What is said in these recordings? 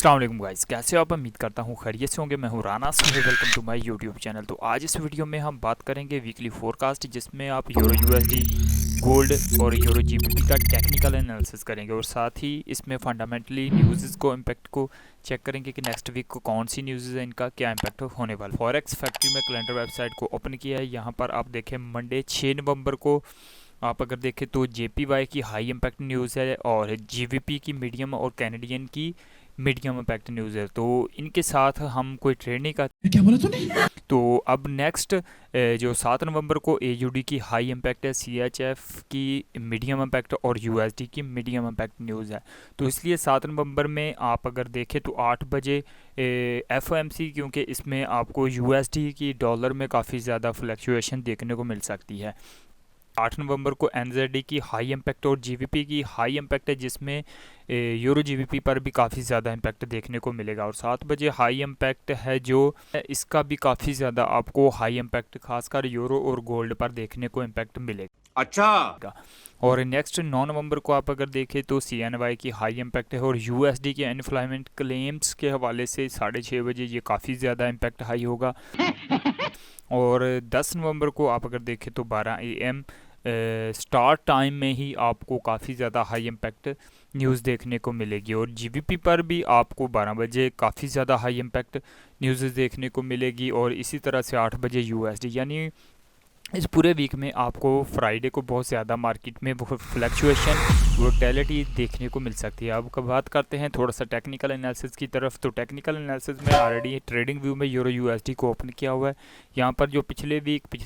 अस्सलाम वालेकुम गाइस, कैसे हो आप? उम्मीद करता हूँ खैरियत से होंगे। मैं हूँ Rana Suhel, welcome to my YouTube channel. तो आज इस वीडियो में हम बात करेंगे वीकली फोरकास्ट, जिसमें आप यूरो यूएसडी, गोल्ड और यूरो जीबीपी का टेक्निकल एनालिसिस करेंगे और साथ ही इसमें फंडामेंटली न्यूज़ को इम्पैक्ट को चेक करेंगे कि नेक्स्ट वीक को कौन सी न्यूज़ है, इनका क्या इम्पैक्ट होने वाला। फॉरेक्स फैक्ट्री में कैलेंडर वेबसाइट को ओपन किया है। यहाँ पर आप देखें मंडे 6 नवंबर को आप अगर देखें तो जेपीवाई की हाई इम्पैक्ट न्यूज़ है और जीवीपी की मीडियम और कैनेडियन की मीडियम इम्पैक्ट न्यूज़ है। तो इनके साथ हम कोई ट्रेड नहीं करते। क्या बोला तूने? तो अब नेक्स्ट जो 7 नवंबर को एयूडी की हाई इम्पैक्ट है, सीएचएफ की मीडियम इम्पैक्ट और यूएसडी की मीडियम इम्पैक्ट न्यूज़ है। तो इसलिए 7 नवंबर में आप अगर देखें तो 8 बजे एफओएमसी, क्योंकि इसमें आपको यूएसडी की डॉलर में काफ़ी ज़्यादा फ्लक्चुएशन देखने को मिल सकती है। 8 नवंबर को एनजेडी की हाई इम्पैक्ट और जीवीपी की हाई इम्पैक्ट है, जिसमें यूरो जीवीपी पर भी काफ़ी ज़्यादा इम्पैक्ट देखने को मिलेगा। और 7 बजे हाई इम्पैक्ट है जो इसका भी काफ़ी ज़्यादा आपको हाई इम्पैक्ट खासकर यूरो और गोल्ड पर देखने को इम्पैक्ट मिलेगा। अच्छा। और नेक्स्ट 9 नवंबर को आप अगर देखें तो सीएनवाई की हाई इम्पैक्ट है और यूएसडी के अनएम्प्लॉयमेंट क्लेम्स के हवाले से 6:30 बजे ये काफ़ी ज़्यादा इम्पैक्ट हाई होगा। और 10 नवंबर को आप अगर देखें तो 12 AM स्टार्ट टाइम में ही आपको काफ़ी ज़्यादा हाई इम्पैक्ट न्यूज़ देखने को मिलेगी। और जीवीपी पर भी आपको 12 बजे काफ़ी ज़्यादा हाई इम्पैक्ट न्यूज़ देखने को मिलेगी। और इसी तरह से 8 बजे यूएसडी, यानी इस पूरे वीक में आपको फ्राइडे को बहुत ज़्यादा मार्केट में फ्लक्चुएशन वोलेटिलिटी देखने को मिल सकती है। अब बात करते हैं थोड़ा सा टेक्निकल एनालिसिस की तरफ। तो टेक्निकल एनालिसिस में ऑलरेडी ट्रेडिंग व्यू में यूरो यूएसडी को ओपन किया हुआ है। यहाँ पर जो पिछले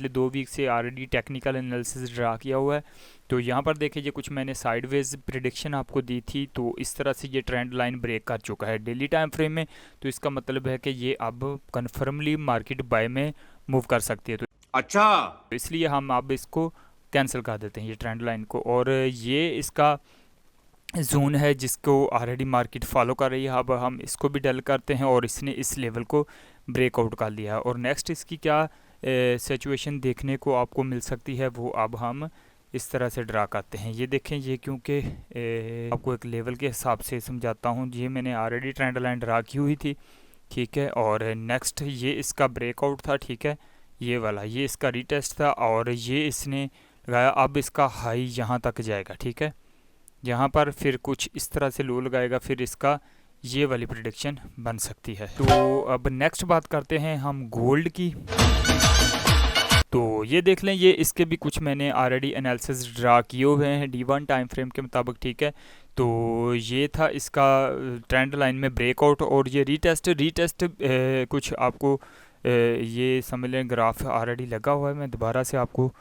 2 वीक से ऑलरेडी टेक्निकल एनालिसिस ड्रा किया हुआ है। तो यहाँ पर देखिए, ये कुछ मैंने साइडवेज प्रिडिक्शन आपको दी थी, तो इस तरह से ये ट्रेंड लाइन ब्रेक कर चुका है डेली टाइम फ्रेम में। तो इसका मतलब है कि ये अब कन्फर्मली मार्केट बाय में मूव कर सकती है। तो अच्छा। इसलिए हम अब इसको कैंसिल कर देते हैं ये ट्रेंड लाइन को। और ये इसका जोन है जिसको ऑलरेडी मार्केट फॉलो कर रही है। अब हम इसको भी डल करते हैं और इसने इस लेवल को ब्रेकआउट कर लिया है। और नेक्स्ट इसकी क्या सिचुएशन देखने को आपको मिल सकती है, वो अब हम इस तरह से ड्रा करते हैं। ये देखें, ये क्योंकि आपको एक लेवल के हिसाब से समझाता हूँ। ये मैंने ऑलरेडी ट्रेंड लाइन ड्रा की हुई थी, ठीक है। और नेक्स्ट ये इसका ब्रेकआउट था, ठीक है, ये वाला, ये इसका रीटेस्ट था और ये इसने लगाया। अब इसका हाई यहाँ तक जाएगा, ठीक है, यहाँ पर फिर कुछ इस तरह से लो लगाएगा, फिर इसका ये वाली प्रिडिक्शन बन सकती है। तो अब नेक्स्ट बात करते हैं हम गोल्ड की। तो ये देख लें, ये इसके भी कुछ मैंने ऑलरेडी एनालिसिस ड्रा किए हुए हैं D1 टाइम फ्रेम के मुताबिक, ठीक है। तो ये था इसका ट्रेंड लाइन में ब्रेकआउट और ये रीटेस्ट कुछ आपको ये समझ लें ग्राफ ऑलरेडी लगा हुआ है। मैं दोबारा से आपको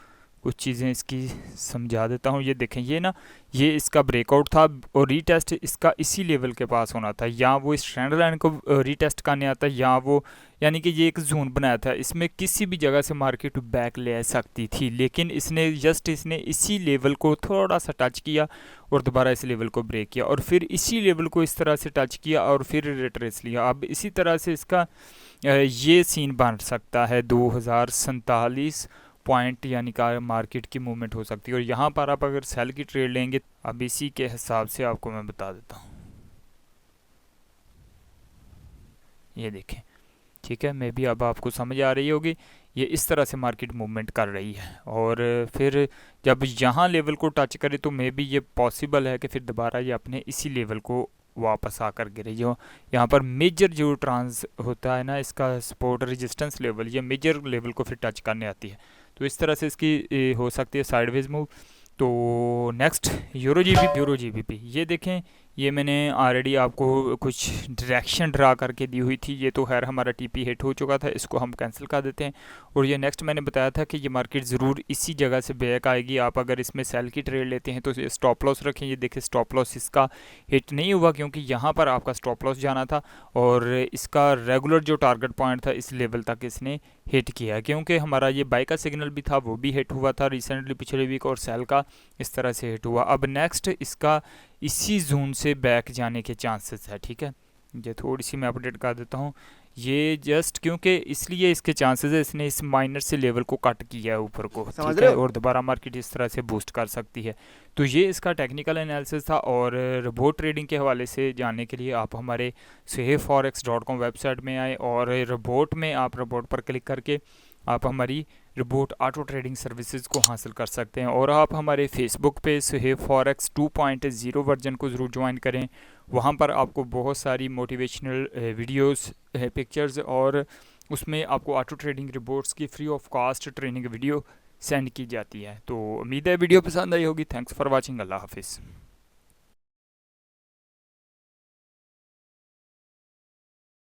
कुछ चीज़ें इसकी समझा देता हूँ। ये देखें, ये ना, ये इसका ब्रेकआउट था और रीटेस्ट इसका इसी लेवल के पास होना था, या वो इस ट्रेंड लाइन को रीटेस्ट करने आता, या वो, यानी कि ये एक जोन बनाया था, इसमें किसी भी जगह से मार्केट बैक ले सकती थी। लेकिन इसने इसने इसी लेवल को थोड़ा सा टच किया और दोबारा इस लेवल को ब्रेक किया और फिर इसी लेवल को इस तरह से टच किया और फिर रिट्रेस लिया। अब इसी तरह से इसका ये सीन बन सकता है 2047 पॉइंट, यानी का मार्केट की मूवमेंट हो सकती है। और यहाँ पर आप अगर सेल की ट्रेड लेंगे, अब इसी के हिसाब से आपको मैं बता देता हूँ। ये देखें, ठीक है, मे बी अब आपको समझ आ रही होगी। ये इस तरह से मार्केट मूवमेंट कर रही है और फिर जब यहाँ लेवल को टच करे तो मे बी ये पॉसिबल है कि फिर दोबारा ये अपने इसी लेवल को वापस आकर गिरे। जो यहाँ पर मेजर जो ट्रांस होता है ना, इसका सपोर्ट रेजिस्टेंस लेवल, ये मेजर लेवल को फिर टच करने आती है। तो इस तरह से इसकी हो सकती है साइडवेज मूव। तो नेक्स्ट यूरो जीबीपी, ये देखें, ये मैंने ऑलरेडी आपको कुछ डायरेक्शन ड्रा करके दी हुई थी। ये तो खैर हमारा टीपी हिट हो चुका था, इसको हम कैंसिल कर देते हैं। और ये नेक्स्ट मैंने बताया था कि ये मार्केट ज़रूर इसी जगह से बैक आएगी। आप अगर इसमें सेल की ट्रेड लेते हैं तो स्टॉप लॉस रखें। ये देखिए, स्टॉप लॉस इसका हिट नहीं हुआ क्योंकि यहाँ पर आपका स्टॉप लॉस जाना था और इसका रेगुलर जो टारगेट पॉइंट था इस लेवल तक इसने हिट किया, क्योंकि हमारा ये बाय का सिग्नल भी था, वो भी हिट हुआ था रिसेंटली पिछले वीक, और सेल का इस तरह से हिट हुआ। अब नेक्स्ट इसका इसी जोन से बैक जाने के चांसेस है, ठीक है। ये थोड़ी सी मैं अपडेट कर देता हूँ। ये जस्ट क्योंकि इसलिए इसके चांसेस है, इसने इस माइनर से लेवल को कट किया है ऊपर को, समझ ठीक रहे है, हो? और दोबारा मार्केट इस तरह से बूस्ट कर सकती है। तो ये इसका टेक्निकल एनालिसिस था। और रोबोट ट्रेडिंग के हवाले से जानने के लिए आप हमारे suhaibforex.com वेबसाइट में आए, और रोबोट में आप रोबोट पर क्लिक करके आप हमारी रोबोट ऑटो ट्रेडिंग सर्विसेज को हासिल कर सकते हैं। और आप हमारे फेसबुक पे सुहेब फॉरेक्स 2.0 वर्जन को ज़रूर ज्वाइन करें। वहाँ पर आपको बहुत सारी मोटिवेशनल वीडियोस, पिक्चर्स, और उसमें आपको ऑटो ट्रेडिंग रिपोर्ट्स की free of cost training video send की जाती है। तो उम्मीद है वीडियो पसंद आई होगी। Thanks for watching. अल्लाह हाफिज़।